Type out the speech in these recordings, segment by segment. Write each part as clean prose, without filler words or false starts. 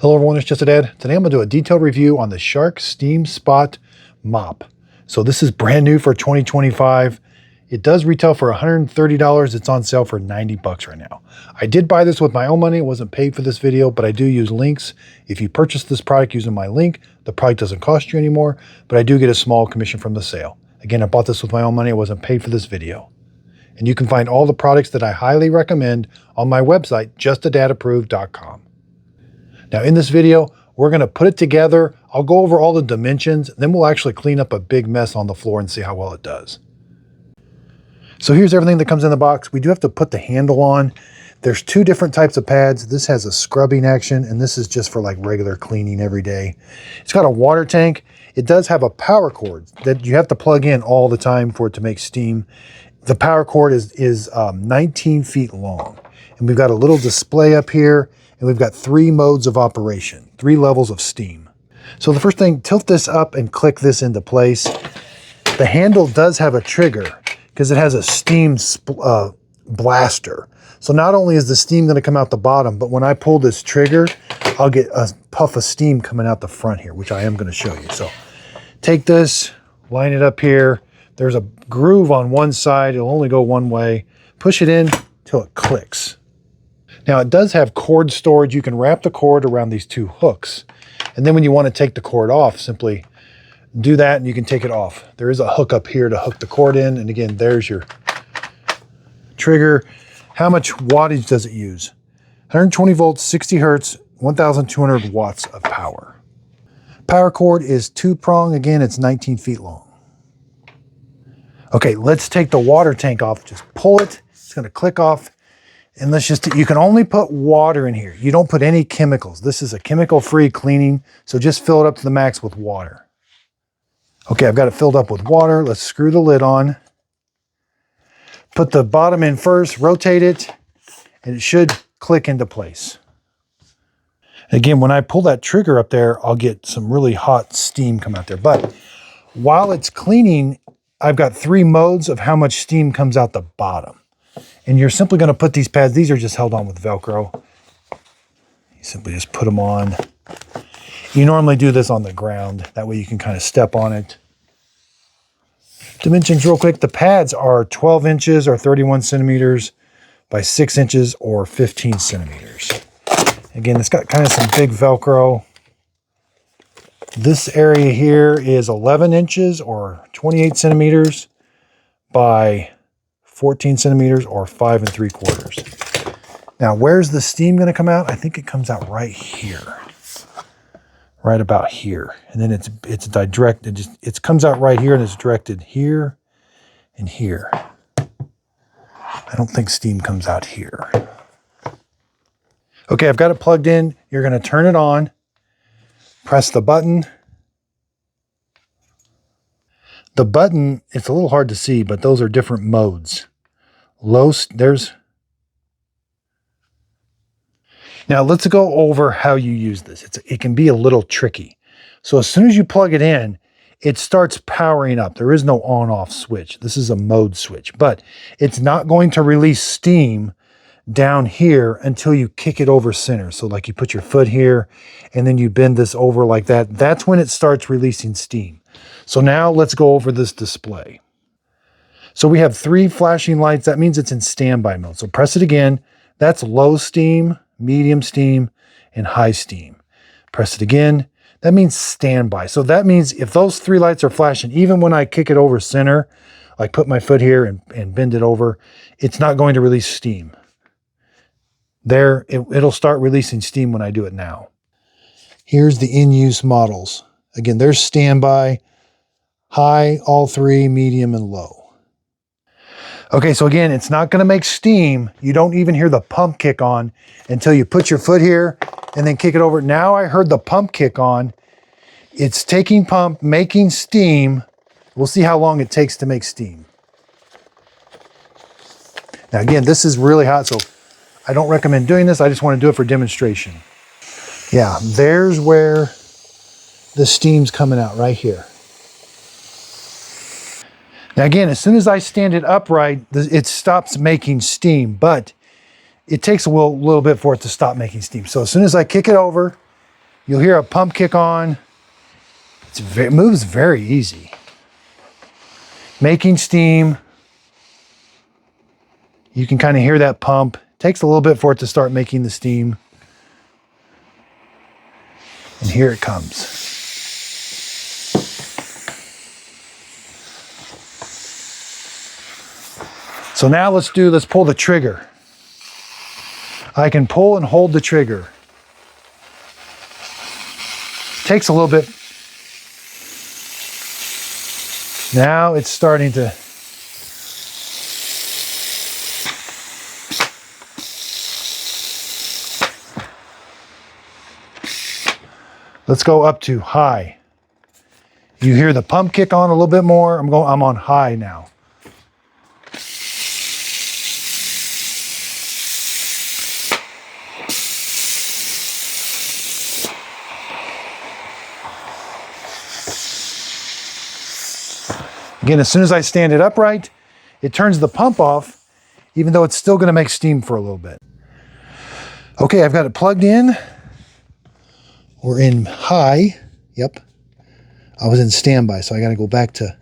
Hello everyone, it's Just a Dad. Today I'm going to do a detailed review on the Shark Steam Spot Mop. So this is brand new for 2025. It does retail for $130. It's on sale for 90 bucks right now. I did buy this with my own money. It wasn't paid for this video, but I do use links. If you purchase this product using my link, the product doesn't cost you anymore, but I do get a small commission from the sale. Again, I bought this with my own money. It wasn't paid for this video. And you can find all the products that I highly recommend on my website, justadadapproved.com. Now in this video, we're going to put it together. I'll go over all the dimensions, then we'll actually clean up a big mess on the floor and see how well it does. So here's everything that comes in the box. We do have to put the handle on. There's two different types of pads. This has a scrubbing action, and this is just for like regular cleaning every day. It's got a water tank. It does have a power cord that you have to plug in all the time for it to make steam. The power cord is 19 feet long, and we've got a little display up here. And we've got 3 modes of operation, 3 levels of steam. So the first thing, tilt this up and click this into place. The handle does have a trigger because it has a steam blaster. So not only is the steam going to come out the bottom, but when I pull this trigger, I'll get a puff of steam coming out the front here, which I am going to show you. So take this, line it up here. There's a groove on one side. It'll only go one way. Push it in till it clicks. Now it does have cord storage. You can wrap the cord around these 2 hooks. And then when you want to take the cord off, simply do that and you can take it off. There is a hook up here to hook the cord in. And again, there's your trigger. How much wattage does it use? 120 volts, 60 hertz, 1,200 watts of power. Power cord is 2-prong. Again, it's 19 feet long. Okay, let's take the water tank off. Just pull it. It's going to click off. And you can only put water in here. You don't put any chemicals. This is a chemical-free cleaning, so just fill it up to the max with water. Okay, I've got it filled up with water. Let's screw the lid on. Put the bottom in first, rotate it, and it should click into place. Again, when I pull that trigger up there, I'll get some really hot steam come out there. But while it's cleaning, I've got 3 modes of how much steam comes out the bottom. And you're simply going to put these pads, these are just held on with Velcro. You simply just put them on. You normally do this on the ground. That way you can kind of step on it. Dimensions real quick. The pads are 12 inches or 31 centimeters by 6 inches or 15 centimeters. Again, it's got kind of some big Velcro. This area here is 11 inches or 28 centimeters by 14 centimeters or 5 3/4. Now, where's the steam going to come out? I think it comes out right here, right about here. And then it's directed, it comes out right here and it's directed here and here. I don't think steam comes out here. Okay, I've got it plugged in. You're going to turn it on, press the button. The button, it's a little hard to see, but those are different modes. Now let's go over how you use this. It can be a little tricky. So as soon as you plug it in, it starts powering up. There is no on-off switch. This is a mode switch, but it's not going to release steam down here until you kick it over center. So like you put your foot here and then you bend this over like that. That's when it starts releasing steam. So now let's go over this display. So we have 3 flashing lights. That means it's in standby mode. So press it again. That's low steam, medium steam, and high steam. Press it again. That means standby. So that means if those 3 lights are flashing, even when I kick it over center, like put my foot here and bend it over, it's not going to release steam. There, it'll start releasing steam when I do it now. Here's the in-use models. Again, there's standby, high, all 3, medium, and low. Okay, so again, it's not going to make steam. You don't even hear the pump kick on until you put your foot here and then kick it over. Now I heard the pump kick on. It's taking pump, making steam. We'll see how long it takes to make steam. Now again, this is really hot, so I don't recommend doing this. I just want to do it for demonstration. Yeah, there's where the steam's coming out right here. Now again, as soon as I stand it upright, it stops making steam, but it takes a little bit for it to stop making steam. So as soon as I kick it over You'll hear a pump kick on. It moves very easy. Making steam. You can kind of hear that pump. It takes a little bit for it to start making the steam. And here it comes. So now let's pull the trigger. I can pull and hold the trigger. Takes a little bit. Now it's starting to. Let's go up to high. You hear the pump kick on a little bit more. I'm on high now. Again, as soon as I stand it upright, it turns the pump off, even though it's still going to make steam for a little bit. Okay, I've got it plugged in. We're in high. Yep. I was in standby, so I got to go back to,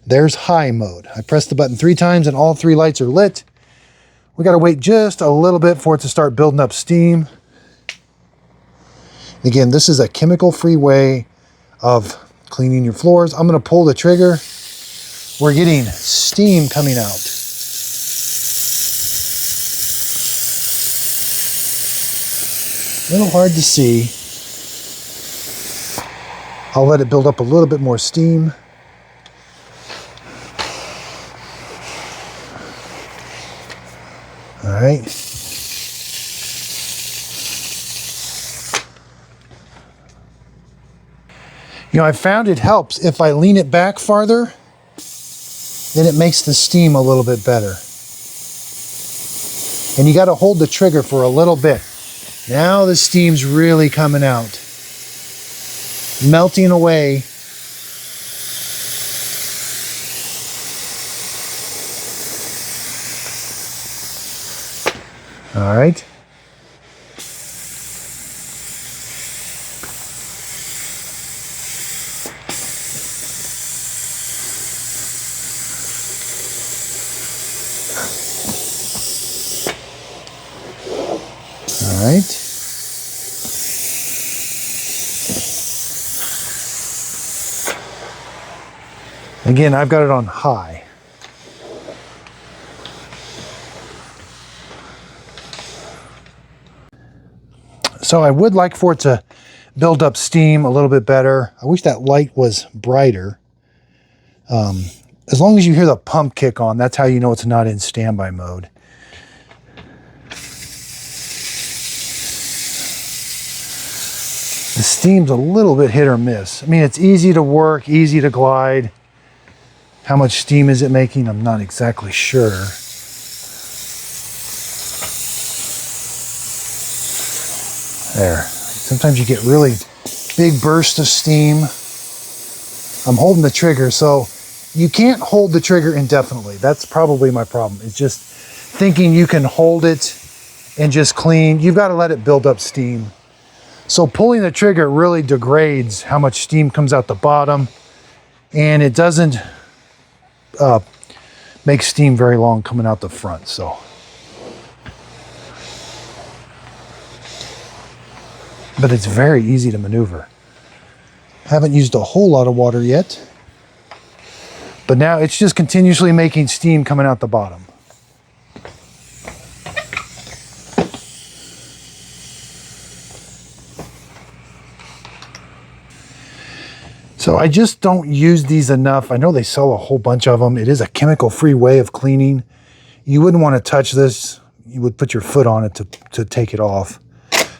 there's high mode. I pressed the button 3 times and all 3 lights are lit. We got to wait just a little bit for it to start building up steam. Again, this is a chemical-free way of cleaning your floors. I'm going to pull the trigger. We're getting steam coming out. A little hard to see. I'll let it build up a little bit more steam. All right. You know, I found it helps if I lean it back farther, then it makes the steam a little bit better. And you got to hold the trigger for a little bit. Now the steam's really coming out. Melting away. All right. All right. Again, I've got it on high. So I would like for it to build up steam a little bit better. I wish that light was brighter. As long as you hear the pump kick on, that's how you know it's not in standby mode. The steam's a little bit hit or miss. I mean, it's easy to work, easy to glide. How much steam is it making? I'm not exactly sure. There. Sometimes you get really big bursts of steam. I'm holding the trigger, so you can't hold the trigger indefinitely. That's probably my problem. It's just thinking you can hold it and just clean. You've got to let it build up steam. So pulling the trigger really degrades how much steam comes out the bottom, and it doesn't make steam very long coming out the front. So, but it's very easy to maneuver. Haven't used a whole lot of water yet, but now it's just continuously making steam coming out the bottom. So I just don't use these enough. I know they sell a whole bunch of them. It is a chemical-free way of cleaning. You wouldn't want to touch this. You would put your foot on it to take it off.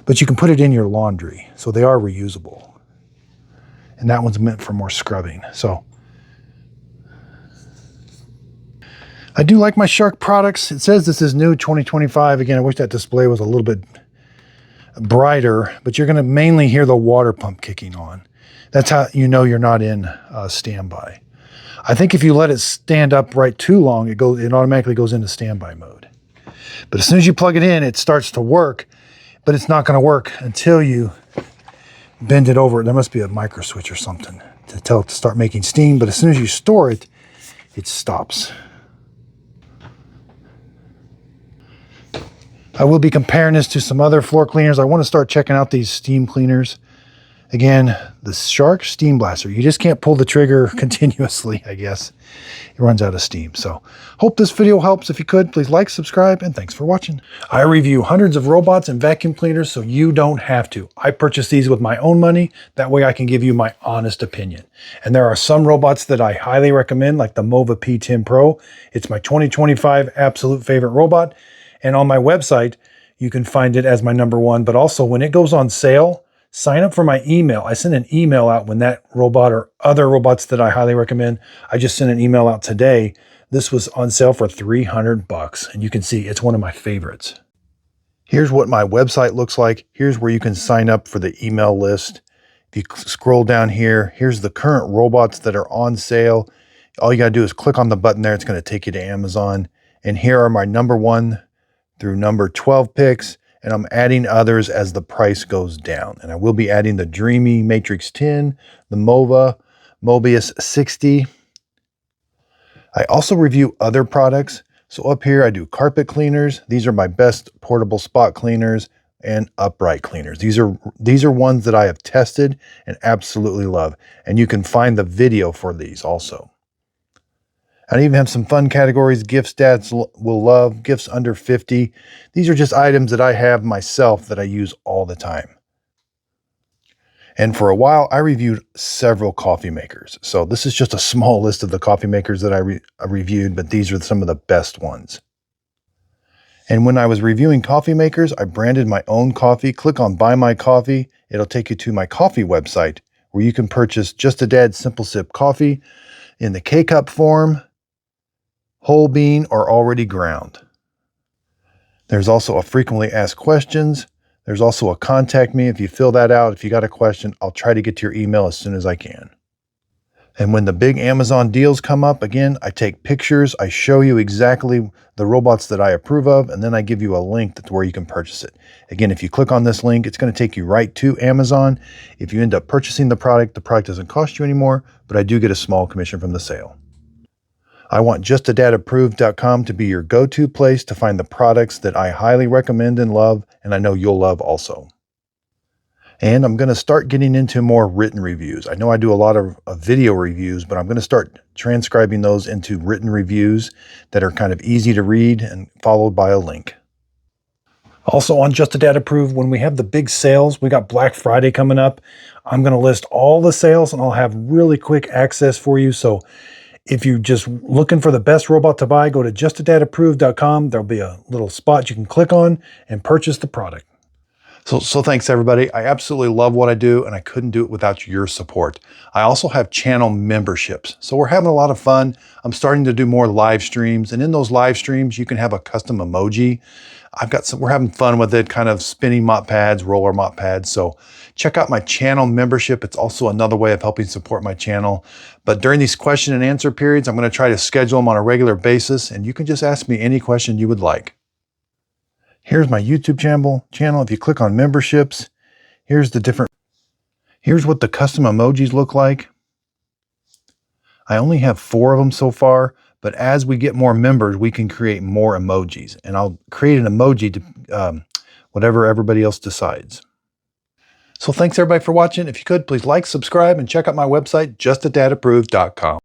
But you can put it in your laundry. So they are reusable. And that one's meant for more scrubbing. So I do like my Shark products. It says this is new 2025. Again, I wish that display was a little bit brighter. But you're going to mainly hear the water pump kicking on. That's how you know you're not in standby. I think if you let it stand upright too long, it automatically goes into standby mode. But as soon as you plug it in, it starts to work, but it's not going to work until you bend it over. There must be a micro switch or something to tell it to start making steam, but as soon as you store it, it stops. I will be comparing this to some other floor cleaners. I want to start checking out these steam cleaners. Again, the Shark Steam Blaster. You just can't pull the trigger continuously, I guess. It runs out of steam. So, hope this video helps. If you could, please like, subscribe, and thanks for watching. I review hundreds of robots and vacuum cleaners so you don't have to. I purchase these with my own money. That way I can give you my honest opinion. And there are some robots that I highly recommend, like the Mova P10 Pro. It's my 2025 absolute favorite robot. And on my website, you can find it as my #1. But also, when it goes on sale, sign up for my email. I send an email out when that robot or other robots that I highly recommend. I just sent an email out today. This was on sale for $300, and you can see it's one of my favorites. Here's what my website looks like. Here's where you can sign up for the email list. If you scroll down here, here's the current robots that are on sale. All you got to do is click on the button there. It's going to take you to Amazon. And here are my #1 through #12 picks. And I'm adding others as the price goes down. And I will be adding the Dreamy Matrix 10, the Mova, Mobius 60. I also review other products. So up here I do carpet cleaners. These are my best portable spot cleaners and upright cleaners. These are ones that I have tested and absolutely love. And you can find the video for these also. I even have some fun categories, gifts dads will love, gifts under 50. These are just items that I have myself that I use all the time. And for a while, I reviewed several coffee makers. So this is just a small list of the coffee makers that I reviewed, but these are some of the best ones. And when I was reviewing coffee makers, I branded my own coffee. Click on Buy My Coffee. It'll take you to my coffee website where you can purchase Just a Dad Simple Sip coffee in the K-Cup form, whole bean, or already ground. There's also a frequently asked questions. There's also a contact me. If you fill that out, if you got a question, I'll try to get to your email as soon as I can. And when the big Amazon deals come up, again, I take pictures. I show you exactly the robots that I approve of, and then I give you a link that's where you can purchase it. Again, if you click on this link, it's going to take you right to Amazon. If you end up purchasing the product doesn't cost you anymore, but I do get a small commission from the sale. I want justadadapproved.com to be your go-to place to find the products that I highly recommend and love, and I know you'll love also. And I'm going to start getting into more written reviews. I know I do a lot of video reviews, but I'm going to start transcribing those into written reviews that are kind of easy to read and followed by a link. Also on Just a Dad Approved, when we have the big sales, we got Black Friday coming up. I'm going to list all the sales and I'll have really quick access for you. So if you're just looking for the best robot to buy, go to justadadapproved.com. There'll be a little spot you can click on and purchase the product. So thanks everybody. I absolutely love what I do and I couldn't do it without your support. I also have channel memberships. So we're having a lot of fun. I'm starting to do more live streams, and in those live streams, you can have a custom emoji. We're having fun with it, kind of spinning mop pads, roller mop pads. So check out my channel membership. It's also another way of helping support my channel. But during these question and answer periods, I'm going to try to schedule them on a regular basis, and you can just ask me any question you would like. Here's my YouTube channel. If you click on memberships, here's what the custom emojis look like. I only have 4 of them so far, but as we get more members, we can create more emojis, and I'll create an emoji to whatever everybody else decides. So thanks everybody for watching. If you could, please like, subscribe, and check out my website, justadadapproved.com.